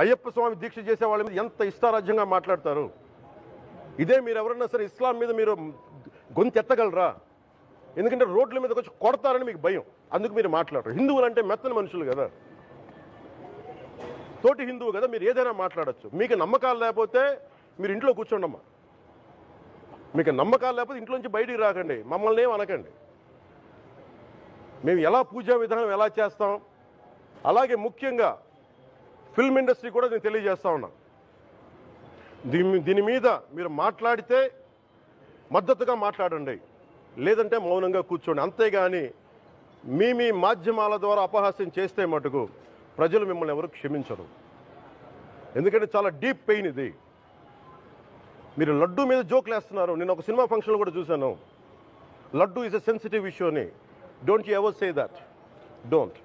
అయ్యప్ప స్వామి దీక్ష చేసే వాళ్ళ మీద ఎంత ఇష్టారాజ్యంగా మాట్లాడతారు. ఇదే మీరు ఎవరన్నా సరే ఇస్లాం మీద మీరు గొంతెత్తగలరా? ఎందుకంటే రోడ్ల మీద వచ్చి కొడతారని మీకు భయం, అందుకు మీరు మాట్లాడరు. హిందువులు అంటే మెత్తని మనుషులు కదా, తోటి హిందువు కదా, మీరు ఏదైనా మాట్లాడచ్చు. మీకు నమ్మకాలు లేకపోతే మీరు ఇంట్లో కూర్చోండమ్మా. మీకు నమ్మకాలు లేకపోతే ఇంట్లోంచి బయటికి రాకండి, మమ్మల్ని ఏం అనకండి. మేము ఎలా పూజా విధానం ఎలా చేస్తాం, అలాగే ముఖ్యంగా ఫిల్మ్ ఇండస్ట్రీ కూడా నేను తెలియజేస్తా ఉన్నా. దీని మీద మీరు మాట్లాడితే మద్దతుగా మాట్లాడండి, లేదంటే మౌనంగా కూర్చోండి. అంతేగాని మీ మాధ్యమాల ద్వారా అపహాస్యం చేస్తే మటుకు ప్రజలు మిమ్మల్ని ఎవరు క్షమించరు. ఎందుకంటే చాలా డీప్ పెయిన్ ఇది. మీరు లడ్డు మీద జోక్లు వేస్తున్నారు. నేను ఒక సినిమా ఫంక్షన్లో కూడా చూశాను, laddu is a sensitive issue అని. Don't you ever say that. Don't